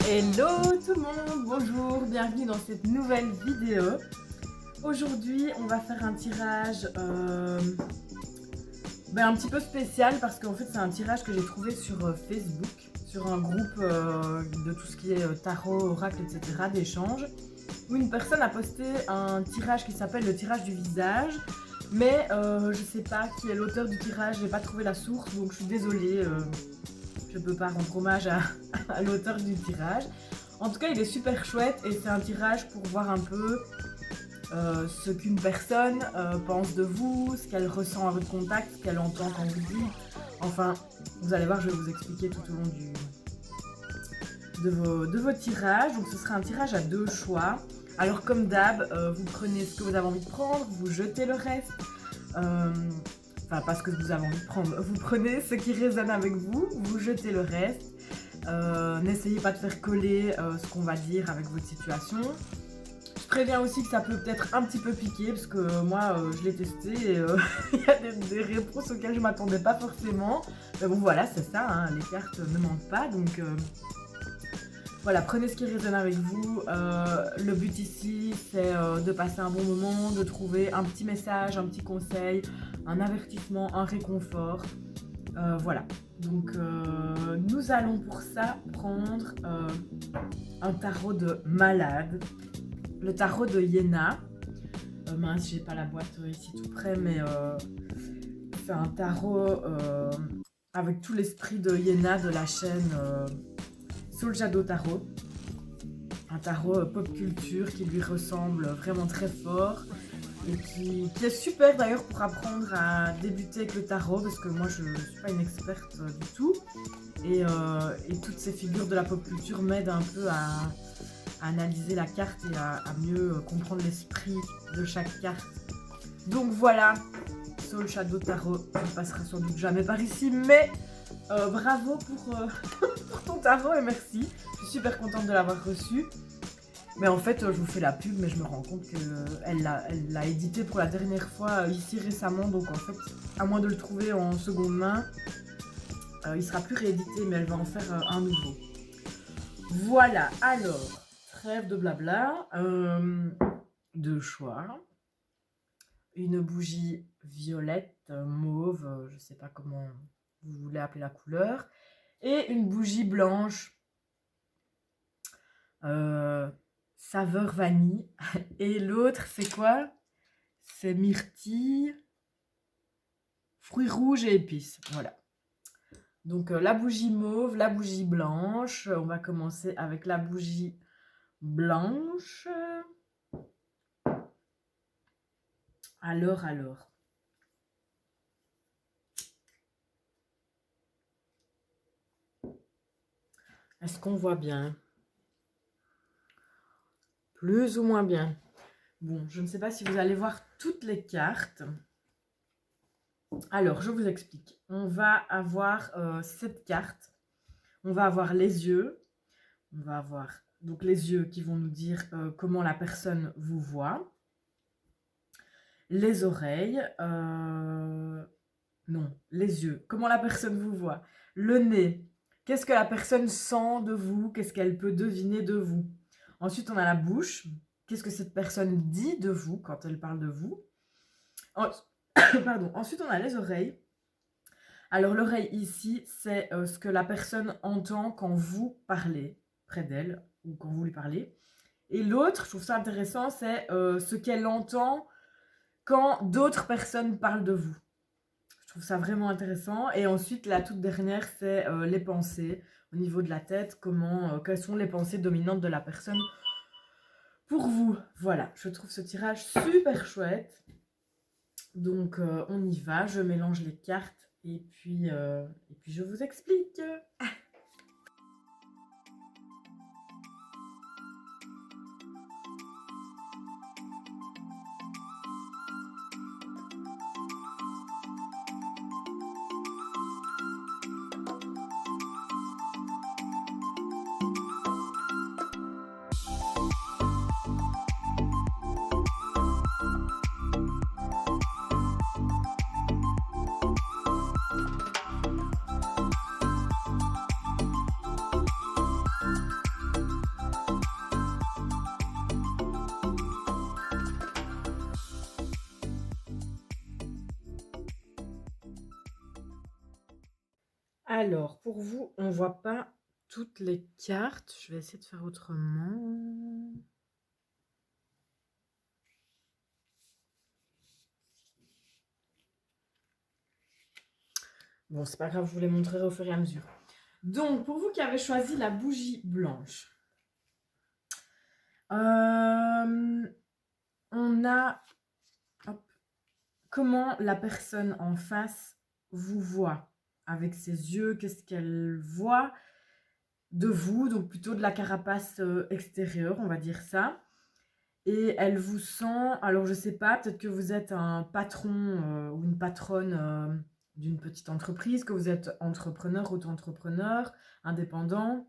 Hello tout le monde, bonjour, bienvenue dans cette nouvelle vidéo. Aujourd'hui on va faire un tirage un petit peu spécial parce qu'en fait c'est un tirage que j'ai trouvé sur Facebook, sur un groupe de tout ce qui est tarot, oracle, etc. d'échange, où une personne a posté un tirage qui s'appelle le tirage du visage. Mais je sais pas qui est l'auteur du tirage, j'ai pas trouvé la source, donc je suis désolée, je peux pas rendre hommage à l'auteur du tirage. En tout cas, il est super chouette et c'est un tirage pour voir un peu ce qu'une personne pense de vous, ce qu'elle ressent à votre contact, ce qu'elle entend quand vous dites. Enfin, vous allez voir, je vais vous expliquer tout au long de vos tirages. Donc ce sera un tirage à deux choix. Alors comme d'hab, vous prenez ce que vous avez envie de prendre, vous jetez le reste. Enfin, pas ce que vous avez envie de prendre. Vous prenez ce qui résonne avec vous, vous jetez le reste. N'essayez pas de faire coller ce qu'on va dire avec votre situation. Je préviens aussi que ça peut peut-être un petit peu piquer, parce que moi, je l'ai testé et il y a des réponses auxquelles je ne m'attendais pas forcément. Mais bon, voilà, c'est ça, hein, les cartes ne mentent pas, donc... Voilà, prenez ce qui résonne avec vous. Le but ici, c'est de passer un bon moment, de trouver un petit message, un petit conseil, un avertissement, un réconfort. Voilà. Donc, nous allons pour ça prendre un tarot de malade. Le tarot de Yéna. Mince, j'ai pas la boîte ici tout près, mais c'est un tarot avec tout l'esprit de Yéna de la chaîne... Soul Shadow Tarot, un tarot pop culture qui lui ressemble vraiment très fort et qui est super d'ailleurs pour apprendre à débuter avec le tarot, parce que moi je ne suis pas une experte du tout et toutes ces figures de la pop culture m'aident un peu à analyser la carte et à mieux comprendre l'esprit de chaque carte. Donc voilà, Soul Shadow Tarot ne passera sans doute jamais par ici, mais bravo pour ton tarot et merci. Je suis super contente de l'avoir reçu. Mais en fait, je vous fais la pub, mais je me rends compte qu'elle l'a édité pour la dernière fois ici récemment. Donc en fait, à moins de le trouver en seconde main, il sera plus réédité, mais elle va en faire un nouveau. Voilà, alors, trêve de blabla. Deux choix. Une bougie violette, mauve, je sais pas comment vous voulez appeler la couleur, et une bougie blanche saveur vanille. Et l'autre c'est quoi? C'est myrtille, fruits rouges et épices. Voilà. Donc la bougie mauve, la bougie blanche. On va commencer avec la bougie blanche. Alors. Est-ce qu'on voit bien? Plus ou moins bien. Bon, je ne sais pas si vous allez voir toutes les cartes. Alors, je vous explique. On va avoir 7 cartes. On va avoir les yeux. On va avoir donc les yeux qui vont nous dire comment la personne vous voit. Les oreilles. Non, les yeux. Comment la personne vous voit. Le nez. Qu'est-ce que la personne sent de vous? Qu'est-ce qu'elle peut deviner de vous? Ensuite, on a la bouche. Qu'est-ce que cette personne dit de vous quand elle parle de vous? Pardon. Ensuite, on a les oreilles. Alors, l'oreille ici, c'est ce que la personne entend quand vous parlez près d'elle ou quand vous lui parlez. Et l'autre, je trouve ça intéressant, c'est ce qu'elle entend quand d'autres personnes parlent de vous. Je trouve ça vraiment intéressant. Et ensuite, la toute dernière, c'est les pensées au niveau de la tête. Quelles sont les pensées dominantes de la personne pour vous? Voilà, je trouve ce tirage super chouette. Donc, on y va. Je mélange les cartes et puis je vous explique. Alors, pour vous, on voit pas toutes les cartes. Je vais essayer de faire autrement. Bon, c'est pas grave, je vous les montrerai au fur et à mesure. Donc, pour vous qui avez choisi la bougie blanche, on a hop, comment la personne en face vous voit avec ses yeux, qu'est-ce qu'elle voit de vous, donc plutôt de la carapace extérieure, on va dire ça. Et elle vous sent, alors je sais pas, peut-être que vous êtes un patron ou une patronne d'une petite entreprise, que vous êtes entrepreneur, auto-entrepreneur, indépendant.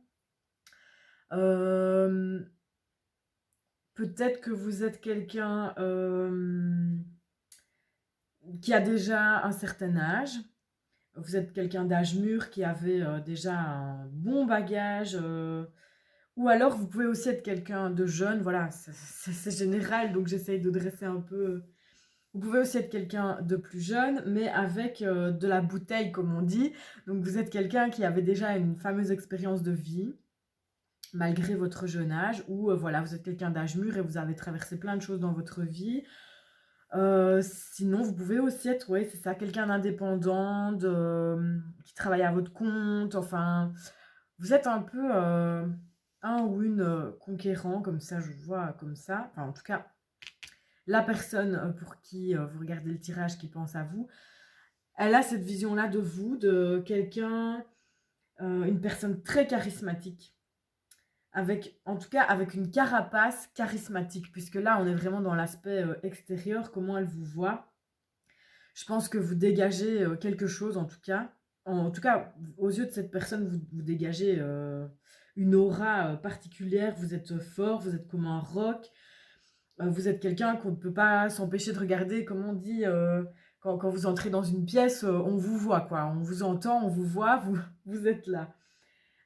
Euh, Peut-être que vous êtes quelqu'un qui a déjà un certain âge. Vous êtes quelqu'un d'âge mûr qui avait déjà un bon bagage. Ou alors, vous pouvez aussi être quelqu'un de jeune. Voilà, c'est général, donc j'essaye de dresser un peu. Vous pouvez aussi être quelqu'un de plus jeune, mais avec de la bouteille, comme on dit. Donc, vous êtes quelqu'un qui avait déjà une fameuse expérience de vie, malgré votre jeune âge, ou voilà, vous êtes quelqu'un d'âge mûr et vous avez traversé plein de choses dans votre vie. Sinon, vous pouvez aussi être, ouais, c'est ça, quelqu'un d'indépendant, qui travaille à votre compte. Enfin, vous êtes un peu un ou une conquérant, comme ça, je vous vois comme ça. Enfin, en tout cas, la personne pour qui vous regardez le tirage, qui pense à vous, elle a cette vision-là de vous, de quelqu'un, une personne très charismatique, avec, en tout cas, avec une carapace charismatique, puisque là, on est vraiment dans l'aspect extérieur, comment elle vous voit. Je pense que vous dégagez quelque chose, en tout cas. En tout cas, aux yeux de cette personne, vous dégagez une aura particulière. Vous êtes fort, vous êtes comme un roc. Vous êtes quelqu'un qu'on ne peut pas s'empêcher de regarder. Comme on dit, quand vous entrez dans une pièce, on vous voit, quoi. On vous entend, on vous voit, vous êtes là.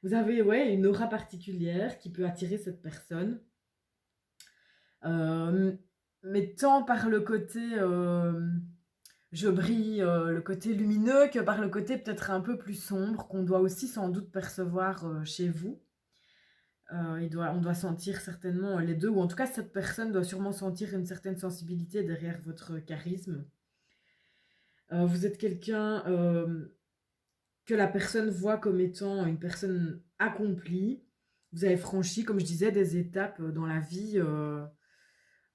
Vous avez, ouais, une aura particulière qui peut attirer cette personne. Euh, mais tant par le côté je brille, le côté lumineux, que par le côté peut-être un peu plus sombre, qu'on doit aussi sans doute percevoir chez vous. On doit sentir certainement les deux, ou en tout cas cette personne doit sûrement sentir une certaine sensibilité derrière votre charisme. Vous êtes quelqu'un que la personne voit comme étant une personne accomplie. Vous avez franchi, comme je disais, des étapes dans la vie.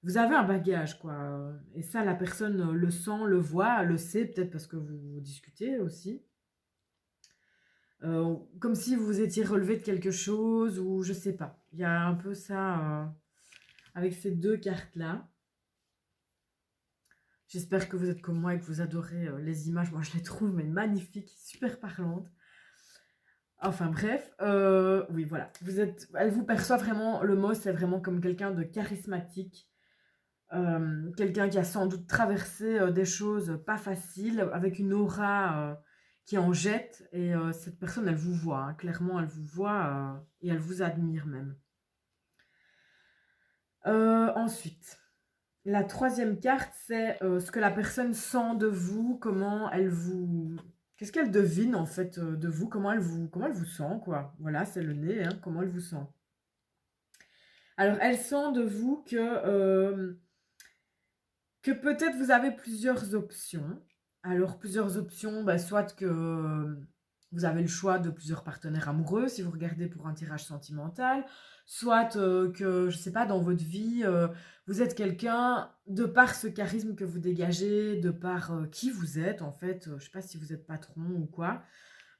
Vous avez un bagage, quoi. Et ça, la personne le sent, le voit, le sait, peut-être parce que vous discutez aussi. Comme si vous vous étiez relevé de quelque chose, ou je sais pas. Il y a un peu ça avec ces deux cartes-là. J'espère que vous êtes comme moi et que vous adorez les images. Moi, je les trouve mais magnifiques, super parlantes. Enfin bref, oui, voilà. Elle vous perçoit vraiment, le mot, c'est vraiment comme quelqu'un de charismatique. Quelqu'un qui a sans doute traversé des choses pas faciles, avec une aura qui en jette. Et cette personne, elle vous voit, hein, clairement, elle vous voit et elle vous admire même. Ensuite, la troisième carte, c'est ce que la personne sent de vous, comment elle vous... Qu'est-ce qu'elle devine en fait de vous, comment elle vous sent, quoi. Voilà, c'est le nez, hein, comment elle vous sent. Alors, elle sent de vous que peut-être vous avez plusieurs options. Alors, plusieurs options, bah, soit que vous avez le choix de plusieurs partenaires amoureux, si vous regardez pour un tirage sentimental, soit que, je ne sais pas, dans votre vie, vous êtes quelqu'un, de par ce charisme que vous dégagez, de par qui vous êtes, en fait, je ne sais pas si vous êtes patron ou quoi,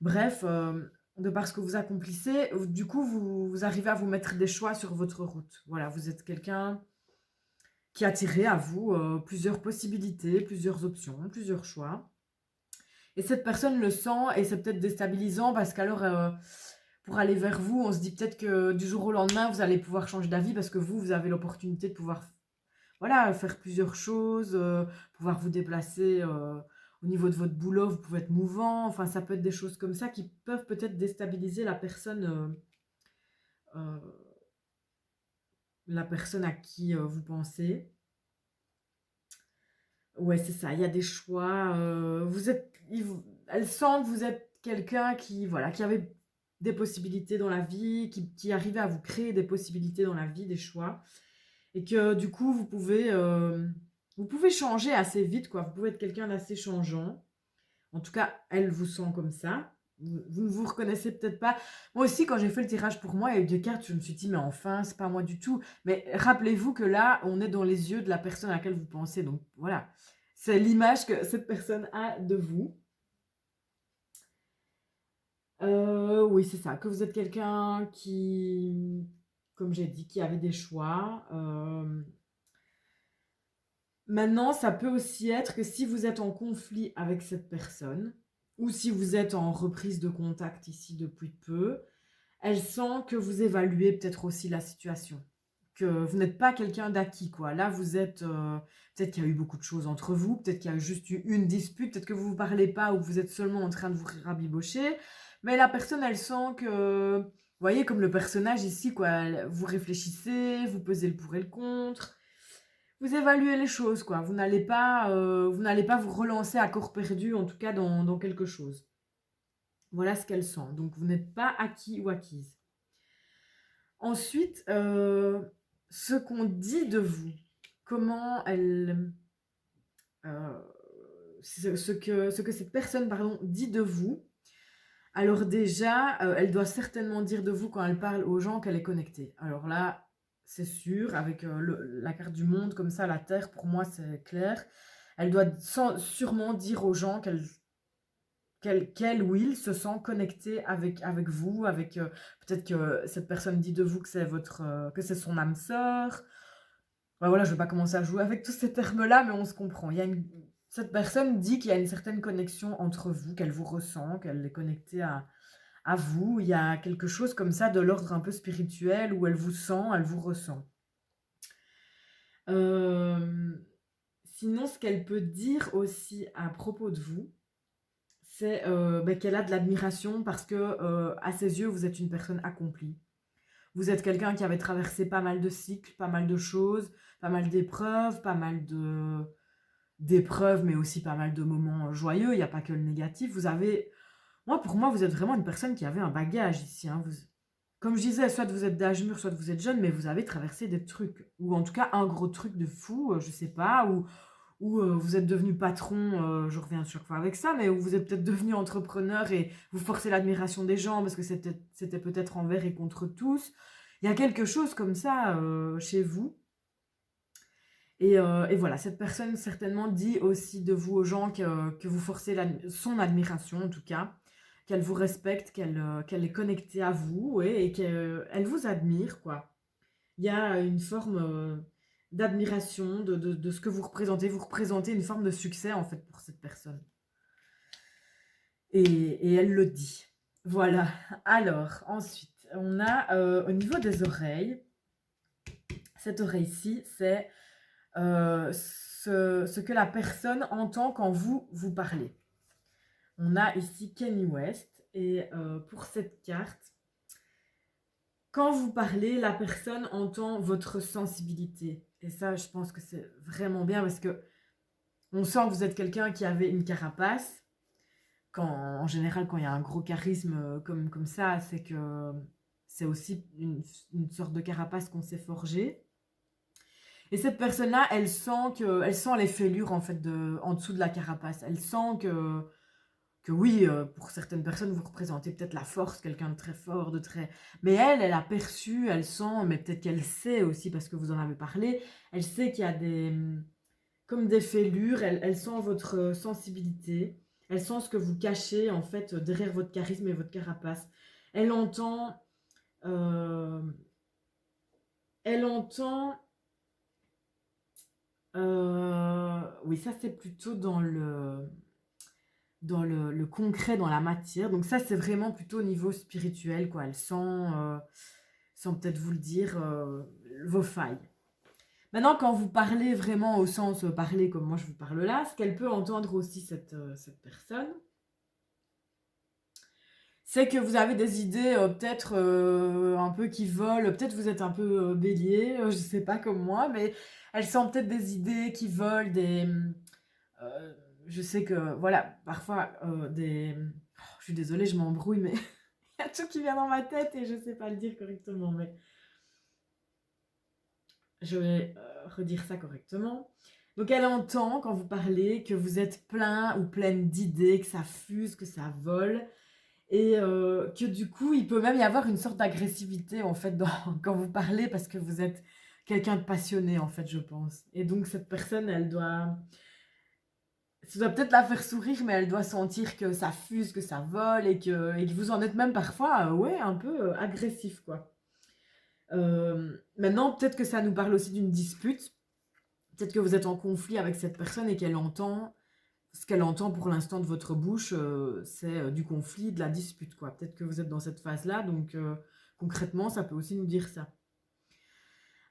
bref, de par ce que vous accomplissez, du coup, vous arrivez à vous mettre des choix sur votre route. Voilà, vous êtes quelqu'un qui attirait à vous plusieurs possibilités, plusieurs options, plusieurs choix. Et cette personne le sent et c'est peut-être déstabilisant parce qu'alors, pour aller vers vous, on se dit peut-être que du jour au lendemain, vous allez pouvoir changer d'avis parce que vous avez l'opportunité de pouvoir voilà, faire plusieurs choses, pouvoir vous déplacer au niveau de votre boulot, vous pouvez être mouvant. Enfin, ça peut être des choses comme ça qui peuvent peut-être déstabiliser euh, la personne à qui vous pensez. Ouais, c'est ça, il y a des choix. Elle sent que vous êtes quelqu'un qui, voilà, qui avait des possibilités dans la vie, qui arrivait à vous créer des possibilités dans la vie, des choix. Et que du coup, vous pouvez changer assez vite, quoi. Vous pouvez être quelqu'un d'assez changeant. En tout cas, elle vous sent comme ça. Vous ne vous reconnaissez peut-être pas. Moi aussi, quand j'ai fait le tirage pour moi, il y a eu des cartes, je me suis dit, mais enfin, c'est pas moi du tout. Mais rappelez-vous que là, on est dans les yeux de la personne à laquelle vous pensez. Donc voilà, c'est l'image que cette personne a de vous. Oui, c'est ça, que vous êtes quelqu'un qui, comme j'ai dit, qui avait des choix. Maintenant, ça peut aussi être que si vous êtes en conflit avec cette personne, ou si vous êtes en reprise de contact ici depuis peu, elle sent que vous évaluez peut-être aussi la situation. Que vous n'êtes pas quelqu'un d'acquis, quoi. Là, vous êtes... peut-être qu'il y a eu beaucoup de choses entre vous, peut-être qu'il y a juste eu une dispute, peut-être que vous ne vous parlez pas ou que vous êtes seulement en train de vous rabibocher. Mais la personne, elle sent que... Vous voyez, comme le personnage ici, quoi. Vous réfléchissez, vous pesez le pour et le contre. Vous évaluez les choses, quoi. Vous n'allez pas vous relancer à corps perdu, en tout cas dans quelque chose. Voilà ce qu'elle sent. Donc, vous n'êtes pas acquis ou acquise. Ensuite, ce qu'on dit de vous, comment elle... ce que cette personne, pardon, dit de vous. Alors déjà, elle doit certainement dire de vous quand elle parle aux gens qu'elle est connectée. Alors là, c'est sûr, avec la carte du monde comme ça, la Terre, pour moi, c'est clair. Elle doit sûrement dire aux gens qu'elle ou il se sent connecté avec vous, avec peut-être que cette personne dit de vous que que c'est son âme sœur. Ouais, voilà, je ne vais pas commencer à jouer avec tous ces termes-là, mais on se comprend. Cette personne dit qu'il y a une certaine connexion entre vous, qu'elle vous ressent, qu'elle est connectée à vous. Il y a quelque chose comme ça de l'ordre un peu spirituel où elle vous sent, elle vous ressent. Sinon, ce qu'elle peut dire aussi à propos de vous, c'est qu'elle a de l'admiration parce que à ses yeux, vous êtes une personne accomplie. Vous êtes quelqu'un qui avait traversé pas mal de cycles, pas mal de choses, pas mal d'épreuves, d'épreuves, mais aussi pas mal de moments joyeux. Il n'y a pas que le négatif. Pour moi, vous êtes vraiment une personne qui avait un bagage ici. Hein. Comme je disais, soit vous êtes d'âge mûr, soit vous êtes jeune, mais vous avez traversé des trucs. Ou en tout cas, un gros truc de fou, je sais pas, ou vous êtes devenu patron, je reviens chaque fois avec ça, mais où vous êtes peut-être devenu entrepreneur et vous forcez l'admiration des gens parce que c'était peut-être envers et contre tous. Il y a quelque chose comme ça chez vous. Et voilà, cette personne certainement dit aussi de vous aux gens que vous forcez son admiration en tout cas, qu'elle vous respecte, qu'elle est connectée à vous et qu'elle vous admire, quoi. Il y a une forme d'admiration de ce que vous représentez. Vous représentez une forme de succès, en fait, pour cette personne. Et elle le dit. Voilà. Alors, ensuite, on a au niveau des oreilles, cette oreille-ci, c'est ce que la personne entend quand vous parlez. On a ici Kanye West, et pour cette carte, quand vous parlez, la personne entend votre sensibilité. Et ça, je pense que c'est vraiment bien parce que on sent que vous êtes quelqu'un qui avait une carapace. En général, quand il y a un gros charisme comme ça, c'est que c'est aussi une sorte de carapace qu'on s'est forgée. Et cette personne-là, elle sent les fêlures en fait en dessous de la carapace. Elle sent que oui, pour certaines personnes, vous représentez peut-être la force, quelqu'un de très fort, de très... Mais elle a perçu, elle sent, mais peut-être qu'elle sait aussi, parce que vous en avez parlé, elle sait qu'il y a comme des fêlures, elle sent votre sensibilité, elle sent ce que vous cachez, en fait, derrière votre charisme et votre carapace. Elle entend... euh, elle entend... oui, ça c'est plutôt dans le concret, dans la matière. Donc ça, c'est vraiment plutôt au niveau spirituel, quoi. Elle sent, sans peut-être vous le dire, vos failles. Maintenant, quand vous parlez vraiment au sens parler comme moi je vous parle là, ce qu'elle peut entendre aussi, cette personne, c'est que vous avez des idées peut-être un peu qui volent, peut-être vous êtes un peu bélier, je sais pas comme moi, mais elle sent peut-être des idées qui volent, je sais que, voilà, parfois Je suis désolée, je m'embrouille, mais il y a tout qui vient dans ma tête et je sais pas le dire correctement, mais je vais redire ça correctement. Donc elle entend quand vous parlez que vous êtes plein ou pleine d'idées, que ça fuse, que ça vole, et que du coup il peut même y avoir une sorte d'agressivité en fait quand vous parlez parce que vous êtes quelqu'un de passionné en fait, je pense. Et donc cette personne, ça doit peut-être la faire sourire, mais elle doit sentir que ça fuse, que ça vole et que vous en êtes même parfois, ouais, un peu agressif quoi. Maintenant, peut-être que ça nous parle aussi d'une dispute. Peut-être que vous êtes en conflit avec cette personne et qu'elle entend, ce qu'elle entend pour l'instant de votre bouche, c'est du conflit, de la dispute, quoi. Peut-être que vous êtes dans cette phase-là, donc concrètement, ça peut aussi nous dire ça.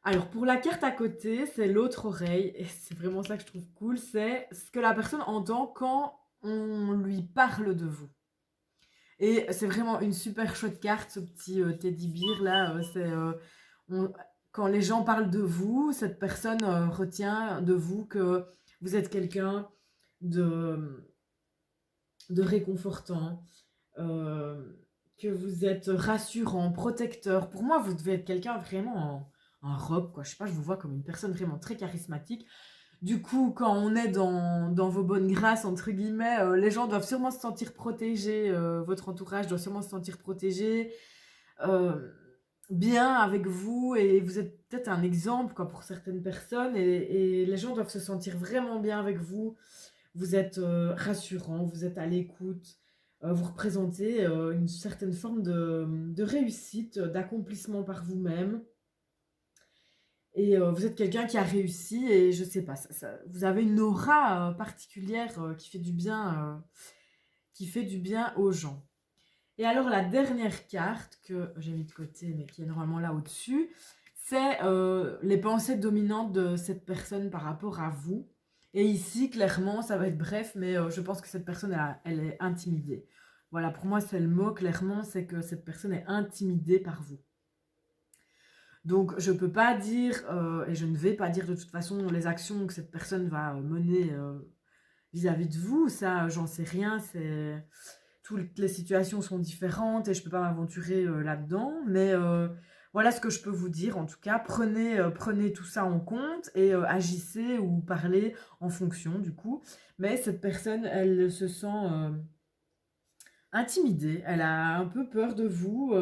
Alors, pour la carte à côté, c'est l'autre oreille, et c'est vraiment ça que je trouve cool, c'est ce que la personne entend quand on lui parle de vous. Et c'est vraiment une super chouette carte, ce petit teddy bear là. On- Quand les gens parlent de vous, cette personne retient de vous que vous êtes quelqu'un de, de réconfortant, euh, que vous êtes rassurant, protecteur. Pour moi, vous devez être quelqu'un vraiment en robe, quoi. Je sais pas, je vous vois comme une personne vraiment très charismatique. Du coup, quand on est dans vos bonnes grâces, entre guillemets, les gens doivent sûrement se sentir protégés, votre entourage doit sûrement se sentir protégé, euh, bien avec vous, et vous êtes peut-être un exemple quoi, pour certaines personnes, et les gens doivent se sentir vraiment bien avec vous. Vous êtes rassurant, vous êtes à l'écoute, vous représentez une certaine forme de réussite, d'accomplissement par vous-même. Et vous êtes quelqu'un qui a réussi et je sais pas, vous avez une aura particulière qui fait du bien aux gens. Et alors la dernière carte que j'ai mis de côté, mais qui est normalement là au-dessus, c'est les pensées dominantes de cette personne par rapport à vous. Et ici, clairement, ça va être bref, mais je pense que cette personne, elle est intimidée. Voilà, pour moi, c'est le mot, clairement, c'est que cette personne est intimidée par vous. Donc, je peux pas dire, et je ne vais pas dire de toute façon les actions que cette personne va mener vis-à-vis de vous. Ça, j'en sais rien. Toutes les situations sont différentes et je peux pas m'aventurer là-dedans. Mais voilà ce que je peux vous dire. En tout cas, prenez tout ça en compte et agissez ou parlez en fonction du coup. Mais cette personne, elle se sent intimidée, elle a un peu peur de vous,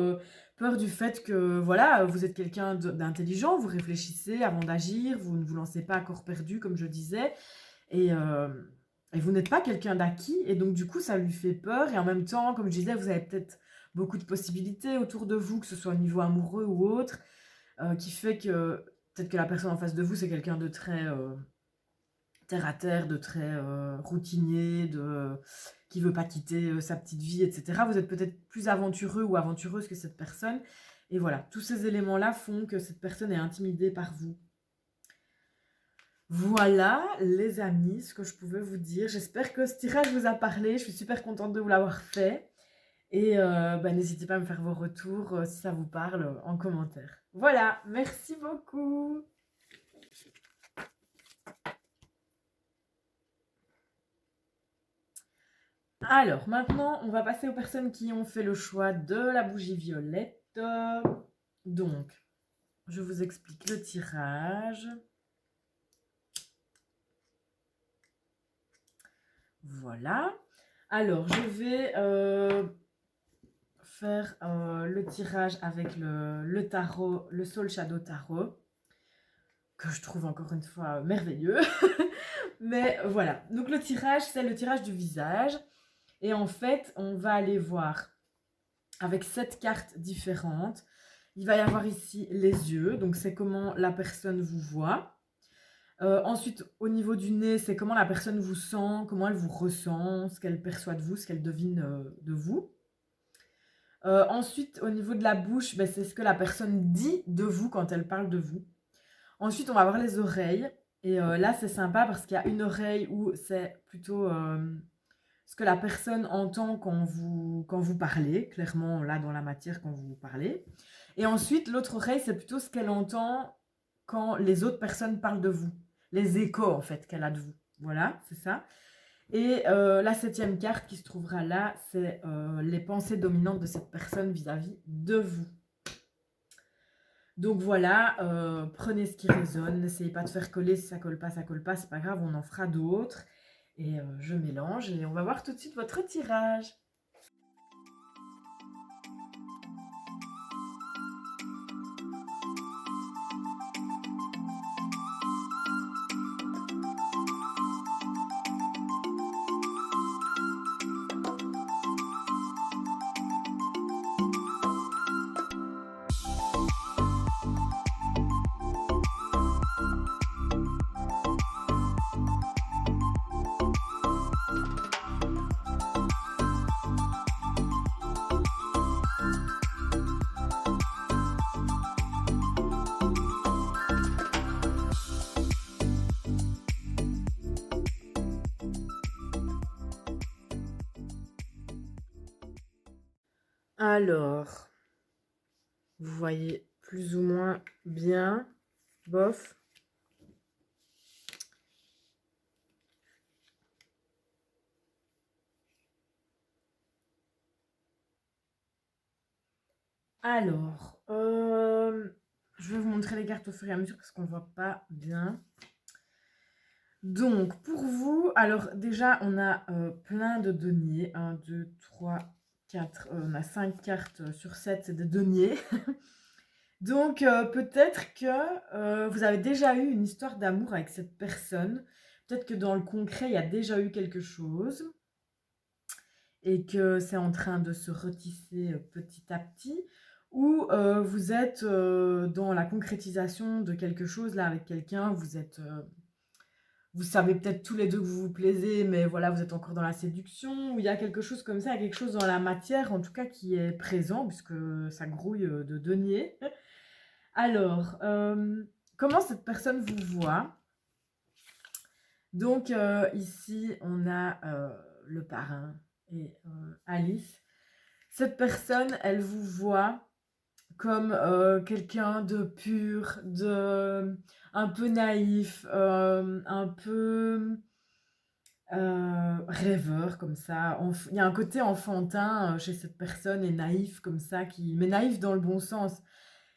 peur du fait que voilà, vous êtes quelqu'un d'intelligent, vous réfléchissez avant d'agir, vous ne vous lancez pas à corps perdu comme je disais, et, euh, et vous n'êtes pas quelqu'un d'acquis, et donc du coup ça lui fait peur, et en même temps, comme je disais, vous avez peut-être beaucoup de possibilités autour de vous, que ce soit au niveau amoureux ou autre, qui fait que peut-être que la personne en face de vous c'est quelqu'un de très terre à terre, de très routinier, qui veut pas quitter sa petite vie, etc. Vous êtes peut-être plus aventureux ou aventureuse que cette personne. Et voilà, tous ces éléments-là font que cette personne est intimidée par vous. Voilà, les amis, ce que je pouvais vous dire. J'espère que ce tirage vous a parlé. Je suis super contente de vous l'avoir fait. Et n'hésitez pas à me faire vos retours si ça vous parle en commentaire. Voilà, merci beaucoup. Alors, maintenant, on va passer aux personnes qui ont fait le choix de la bougie violette. Donc, je vous explique le tirage. Voilà. Alors, je vais faire le tirage avec le tarot, le Soul Shadow Tarot, que je trouve encore une fois merveilleux. Mais voilà. Donc, le tirage, c'est le tirage du visage. Et en fait, on va aller voir avec 7 cartes différentes. Il va y avoir ici les yeux, donc c'est comment la personne vous voit. Ensuite, au niveau du nez, c'est comment la personne vous sent, comment elle vous ressent, ce qu'elle perçoit de vous, ce qu'elle devine de vous. Ensuite, au niveau de la bouche, ben, c'est ce que la personne dit de vous quand elle parle de vous. Ensuite, on va voir les oreilles. Et là, c'est sympa parce qu'il y a une oreille où c'est plutôt ce que la personne entend quand vous parlez, clairement là dans la matière quand vous parlez. Et ensuite, l'autre oreille, c'est plutôt ce qu'elle entend quand les autres personnes parlent de vous. Les échos, en fait, qu'elle a de vous. Voilà, c'est ça. Et la 7e carte qui se trouvera là, c'est les pensées dominantes de cette personne vis-à-vis de vous. Donc voilà, prenez ce qui résonne, n'essayez pas de faire coller, si ça colle pas, c'est pas grave, on en fera d'autres. Et je mélange et on va voir tout de suite votre tirage. Alors, vous voyez plus ou moins bien, bof. Alors, je vais vous montrer les cartes au fur et à mesure parce qu'on ne voit pas bien. Donc, pour vous, alors déjà, on a plein de deniers. 1, 2, 3, 4, on a 5 cartes sur 7, c'est des deniers. Donc, peut-être que vous avez déjà eu une histoire d'amour avec cette personne. Peut-être que dans le concret, il y a déjà eu quelque chose et que c'est en train de se retisser petit à petit. Ou vous êtes dans la concrétisation de quelque chose là avec quelqu'un, vous savez peut-être tous les deux que vous vous plaisez, mais voilà, vous êtes encore dans la séduction, ou il y a quelque chose comme ça, il y a quelque chose dans la matière, en tout cas, qui est présent, puisque ça grouille de deniers. Alors, comment cette personne vous voit? Donc, ici, on a le parrain et Alice. Cette personne, elle vous voit comme quelqu'un de pur, un peu naïf, un peu rêveur comme ça. Il y a un côté enfantin chez cette personne et naïf comme ça, mais naïf dans le bon sens.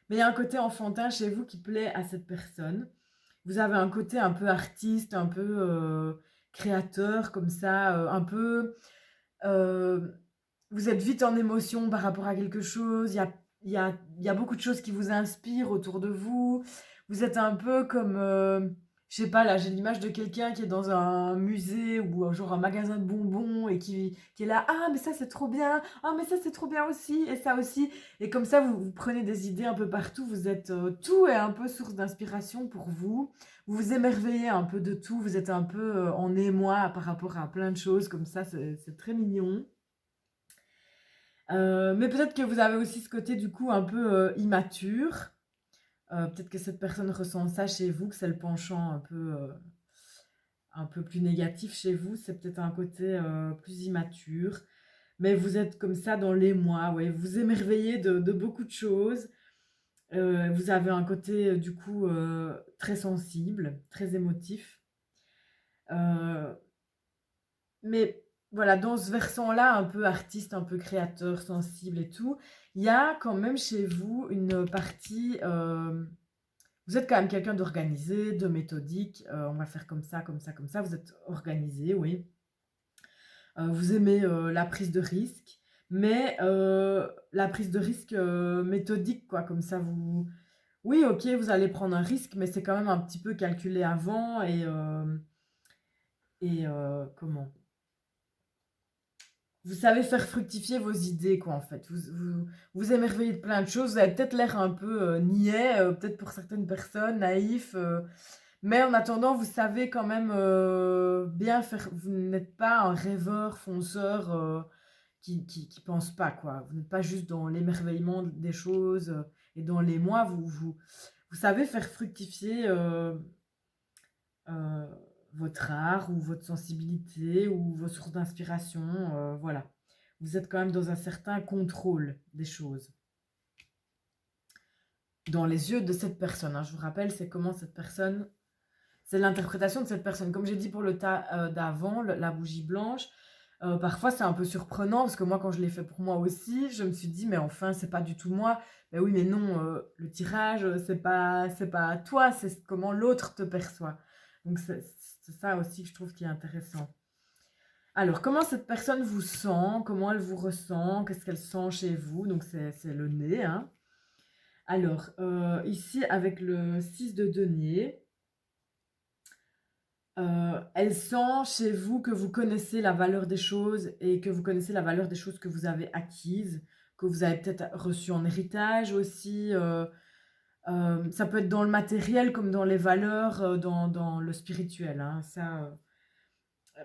Mais il y a un côté enfantin chez vous qui plaît à cette personne. Vous avez un côté un peu artiste, un peu créateur comme ça, un peu... euh, vous êtes vite en émotion par rapport à quelque chose. Il y a beaucoup de choses qui vous inspirent autour de vous. Vous êtes un peu comme, je sais pas, là, j'ai l'image de quelqu'un qui est dans un musée ou genre un magasin de bonbons et qui est là, ah, mais ça c'est trop bien, ah, mais ça c'est trop bien aussi, et ça aussi. Et comme ça, vous prenez des idées un peu partout. Vous êtes, tout est un peu source d'inspiration pour vous. Vous vous émerveillez un peu de tout. Vous êtes un peu en émoi par rapport à plein de choses comme ça. C'est très mignon. Mais peut-être que vous avez aussi ce côté du coup un peu immature. Peut-être que cette personne ressent ça chez vous, que c'est le penchant un peu plus négatif chez vous. C'est peut-être un côté plus immature. Mais vous êtes comme ça dans l'émoi, ouais. Vous émerveillez de beaucoup de choses. Vous avez un côté du coup très sensible, très émotif. Euh, Mais voilà, dans ce versant-là, un peu artiste, un peu créateur, sensible et tout, il y a quand même chez vous une partie. Vous êtes quand même quelqu'un d'organisé, de méthodique. On va faire comme ça, comme ça, comme ça. Vous êtes organisé, oui. Vous aimez la prise de risque, mais la prise de risque méthodique, quoi. Comme ça, vous. Oui, ok, vous allez prendre un risque, mais c'est quand même un petit peu calculé avant et comment? Vous savez faire fructifier vos idées, quoi, en fait. Vous émerveillez de plein de choses. Vous avez peut-être l'air un peu niais, peut-être pour certaines personnes, naïf. Mais en attendant, vous savez quand même bien faire. Vous n'êtes pas un rêveur, fonceur qui pense pas, quoi. Vous n'êtes pas juste dans l'émerveillement des choses et dans l'émoi. Vous savez faire fructifier euh, votre art ou votre sensibilité ou vos sources d'inspiration. Voilà. Vous êtes quand même dans un certain contrôle des choses. Dans les yeux de cette personne, hein. Je vous rappelle, c'est comment cette personne c'est l'interprétation de cette personne. Comme j'ai dit pour le tas d'avant, la bougie blanche, parfois c'est un peu surprenant parce que moi, quand je l'ai fait pour moi aussi, je me suis dit, mais enfin, c'est pas du tout moi. Mais oui, mais non, le tirage, c'est pas toi, c'est comment l'autre te perçoit. Donc c'est ça aussi que je trouve qui est intéressant. Alors, comment cette personne vous sent? Comment elle vous ressent? Qu'est-ce qu'elle sent chez vous? Donc, c'est le nez, hein. Alors, ici, avec le 6 de denier, elle sent chez vous que vous connaissez la valeur des choses et que vous connaissez la valeur des choses que vous avez acquises, que vous avez peut-être reçues en héritage aussi. Ça peut être dans le matériel comme dans les valeurs, dans le spirituel, hein. Ça,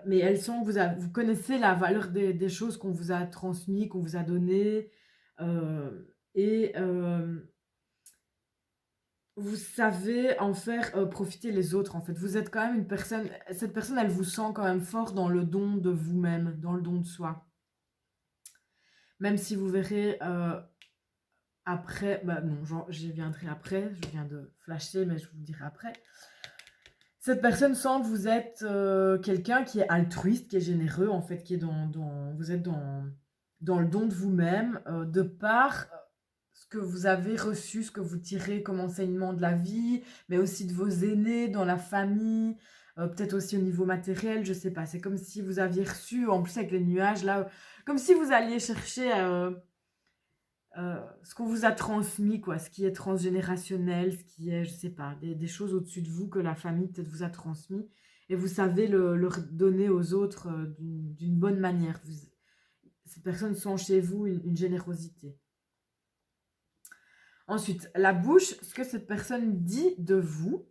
mais elle sent que vous connaissez la valeur des choses qu'on vous a transmises, qu'on vous a données. Et vous savez en faire profiter les autres, en fait. Vous êtes quand même une personne, cette personne, elle vous sent quand même fort dans le don de vous-même, dans le don de soi. Même si vous verrez après, bah non, j'y viendrai après, je viens de flasher, mais je vous le dirai après. Cette personne sent que vous êtes quelqu'un qui est altruiste, qui est généreux, en fait, qui est vous êtes dans le don de vous-même, de par ce que vous avez reçu, ce que vous tirez comme enseignement de la vie, mais aussi de vos aînés dans la famille, peut-être aussi au niveau matériel, je sais pas. C'est comme si vous aviez reçu, en plus avec les nuages, là, comme si vous alliez chercher ce qu'on vous a transmis, quoi, ce qui est transgénérationnel, ce qui est, je sais pas, des choses au-dessus de vous que la famille peut-être vous a transmis, et vous savez le redonner aux autres d'une bonne manière. Ces personnes sont chez vous une générosité. Ensuite, la bouche, ce que cette personne dit de vous,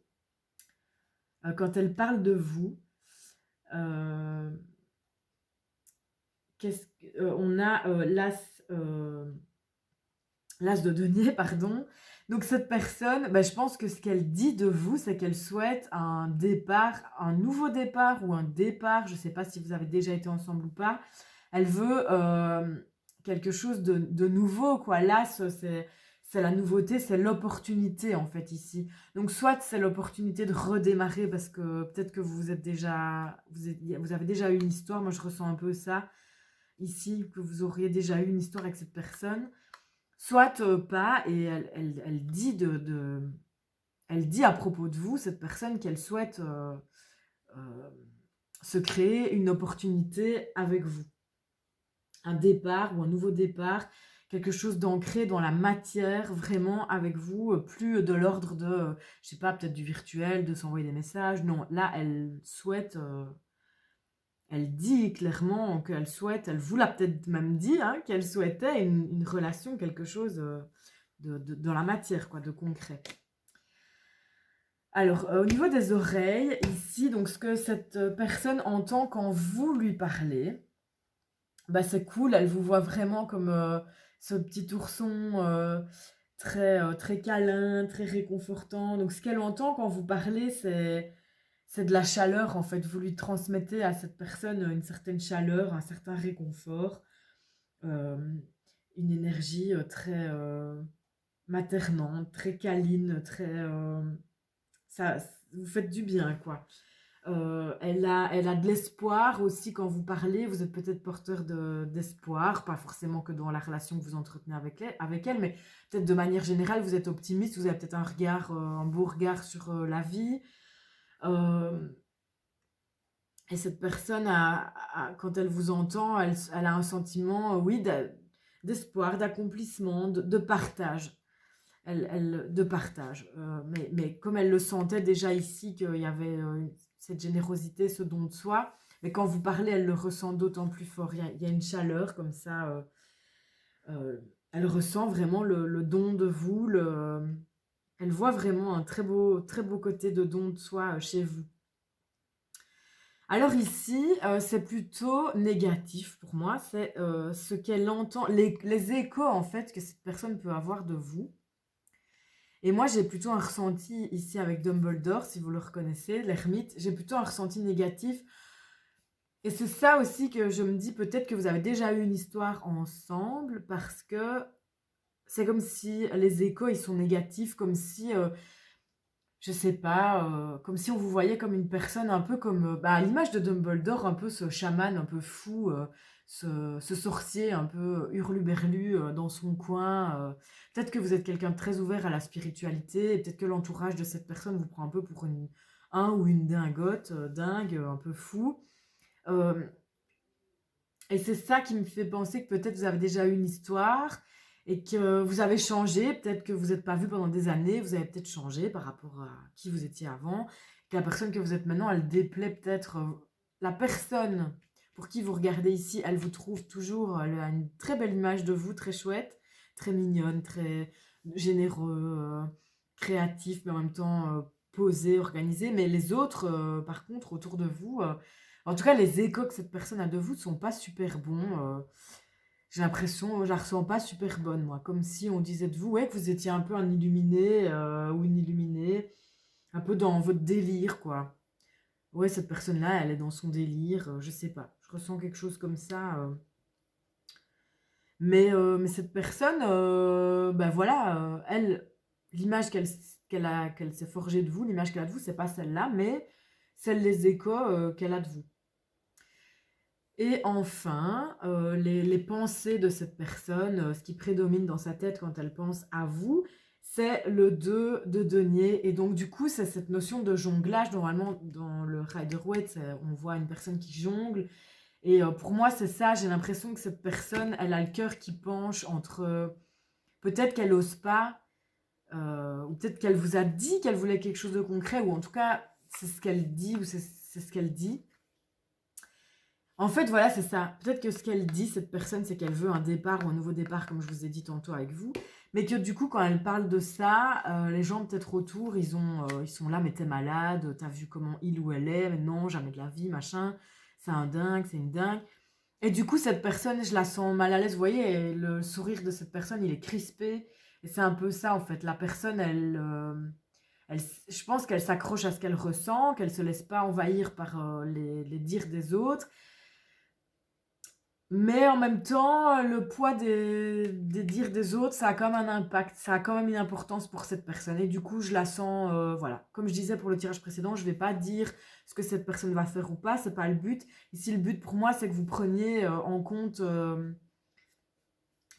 quand elle parle de vous, euh, on a l'as de denier, pardon. Donc cette personne, bah, je pense que ce qu'elle dit de vous, c'est qu'elle souhaite un départ, un nouveau départ ou un départ. Je ne sais pas si vous avez déjà été ensemble ou pas. Elle veut quelque chose de nouveau, quoi. L'as, c'est la nouveauté, c'est l'opportunité en fait ici. Donc soit c'est l'opportunité de redémarrer parce que peut-être que vous avez déjà eu une histoire. Moi je ressens un peu ça ici, que vous auriez déjà eu une histoire avec cette personne. Soit pas, et elle dit elle dit à propos de vous, cette personne, qu'elle souhaite euh, se créer une opportunité avec vous. Un départ ou un nouveau départ, quelque chose d'ancré dans la matière, vraiment avec vous, plus de l'ordre de, je sais pas, peut-être du virtuel, de s'envoyer des messages. Non, là, elle souhaite, elle dit clairement qu'elle souhaite, elle vous l'a peut-être même dit, hein, qu'elle souhaitait une relation, quelque chose dans la matière, quoi, de concret. Alors, au niveau des oreilles, ici, donc ce que cette personne entend quand vous lui parlez, bah, c'est cool, elle vous voit vraiment comme ce petit ourson très câlin, très réconfortant. Donc, ce qu'elle entend quand vous parlez, c'est de la chaleur, en fait. Vous lui transmettez à cette personne une certaine chaleur, un certain réconfort, euh, une énergie très maternante, très câline, très... ça, vous faites du bien, quoi. Elle a de l'espoir aussi quand vous parlez. Vous êtes peut-être porteur d'espoir, pas forcément que dans la relation que vous entretenez avec elle, mais peut-être de manière générale, vous êtes optimiste, vous avez peut-être un regard, un beau regard sur la vie. Et cette personne, quand elle vous entend, elle a un sentiment, oui, d'espoir, d'accomplissement, de partage. De partage. Mais comme elle le sentait déjà ici, qu'il y avait cette générosité, ce don de soi, mais quand vous parlez, elle le ressent d'autant plus fort. Il y a une chaleur comme ça. Elle ressent vraiment le don de vous. Elle voit vraiment un très beau côté de don de soi chez vous. Alors ici, c'est plutôt négatif pour moi. C'est ce qu'elle entend, les échos en fait que cette personne peut avoir de vous. Et moi, j'ai plutôt un ressenti ici avec Dumbledore, si vous le reconnaissez, l'ermite. J'ai plutôt un ressenti négatif. Et c'est ça aussi que je me dis, peut-être que vous avez déjà eu une histoire ensemble, parce que c'est comme si les échos, ils sont négatifs, comme si je sais pas, comme si on vous voyait comme une personne un peu comme, bah, à l'image de Dumbledore, un peu ce chaman un peu fou, ce sorcier un peu hurluberlu, dans son coin, peut-être que vous êtes quelqu'un de très ouvert à la spiritualité et peut-être que l'entourage de cette personne vous prend un peu pour une un ou une dingote, dingue, un peu fou. Hem Et c'est ça qui me fait penser que peut-être vous avez déjà eu une histoire et que vous avez changé. Peut-être que vous n'êtes pas vu pendant des années, vous avez peut-être changé par rapport à qui vous étiez avant. Que la personne que vous êtes maintenant, elle déplaît peut-être la personne pour qui vous regardez ici, elle vous trouve toujours, elle a une très belle image de vous, très chouette, très mignonne, très généreux, créatif, mais en même temps posé, organisé. Mais les autres, par contre, autour de vous, en tout cas, les échos que cette personne a de vous ne sont pas super bons. J'ai l'impression, je la ressens pas super bonne, moi. Comme si on disait de vous, ouais, que vous étiez un peu un illuminé ou une illuminée, un peu dans votre délire, quoi. Ouais, cette personne-là, elle est dans son délire, je sais pas. Je ressens quelque chose comme ça. Mais cette personne, bah voilà, elle, l'image qu'elle s'est forgée de vous, l'image qu'elle a de vous, c'est pas celle-là, mais celle les échos qu'elle a de vous. Et enfin, les pensées de cette personne, ce qui prédomine dans sa tête quand elle pense à vous, c'est le 2 de denier. Et donc, du coup, c'est cette notion de jonglage. Normalement, dans le Rider-Waite, on voit une personne qui jongle. Et pour moi, c'est ça. J'ai l'impression que cette personne, elle a le cœur qui penche entre... peut-être qu'elle n'ose pas, ou peut-être qu'elle vous a dit qu'elle voulait quelque chose de concret, ou en tout cas, c'est ce qu'elle dit, ou c'est ce qu'elle dit. En fait, voilà, c'est ça. Peut-être que ce qu'elle dit, cette personne, c'est qu'elle veut un départ ou un nouveau départ, comme je vous ai dit tantôt avec vous. Mais que du coup, quand elle parle de ça, les gens peut-être autour, ils sont là, mais t'es malade, t'as vu comment il ou elle est, mais non, jamais de la vie, machin. C'est un dingue, c'est une dingue. Et du coup, cette personne, je la sens mal à l'aise. Vous voyez, et le sourire de cette personne, il est crispé. Et c'est un peu ça, en fait. La personne, je pense qu'elle s'accroche à ce qu'elle ressent, qu'elle se laisse pas envahir par les dires des autres. Mais en même temps, le poids des dires des autres, ça a quand même un impact, ça a quand même une importance pour cette personne. Et du coup, je la sens, voilà. Comme je disais pour le tirage précédent, je vais pas dire ce que cette personne va faire ou pas, c'est pas le but. Ici, le but pour moi, c'est que vous preniez en compte,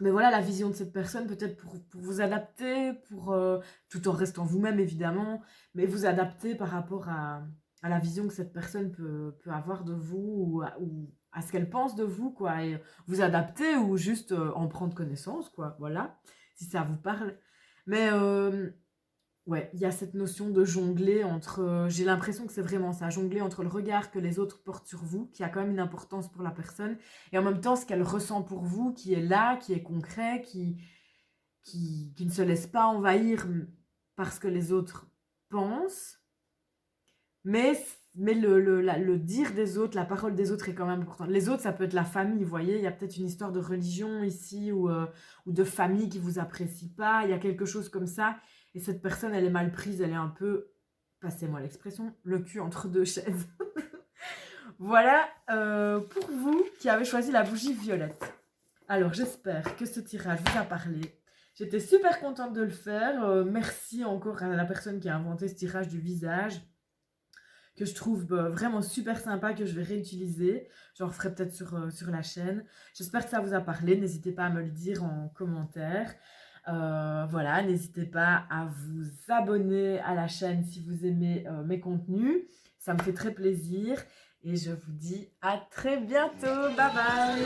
mais voilà, la vision de cette personne, peut-être pour vous adapter, tout en restant vous-même évidemment, mais vous adapter par rapport à la vision que cette personne peut avoir de vous ou à ce qu'elle pense de vous, quoi, et vous adapter ou juste en prendre connaissance, quoi, voilà, si ça vous parle. Mais ouais, il y a cette notion de jongler entre, j'ai l'impression que c'est vraiment ça, jongler entre le regard que les autres portent sur vous, qui a quand même une importance pour la personne, et en même temps ce qu'elle ressent pour vous, qui est là, qui est concret, qui ne se laisse pas envahir parce que les autres pensent, mais, mais le dire des autres, la parole des autres est quand même importante. Les autres, ça peut être la famille, vous voyez, il y a peut-être une histoire de religion ici, ou de famille qui vous apprécie pas, il y a quelque chose comme ça, et cette personne, elle est mal prise, elle est un peu, passez-moi l'expression, le cul entre deux chaises. Voilà pour vous qui avez choisi la bougie violette. Alors, j'espère que ce tirage vous a parlé. J'étais super contente de le faire. Merci encore à la personne qui a inventé ce tirage du visage, que je trouve vraiment super sympa, que je vais réutiliser. J'en referai peut-être sur la chaîne. J'espère que ça vous a parlé. N'hésitez pas à me le dire en commentaire. Voilà, n'hésitez pas à vous abonner à la chaîne si vous aimez mes contenus. Ça me fait très plaisir. Et je vous dis à très bientôt. Bye bye.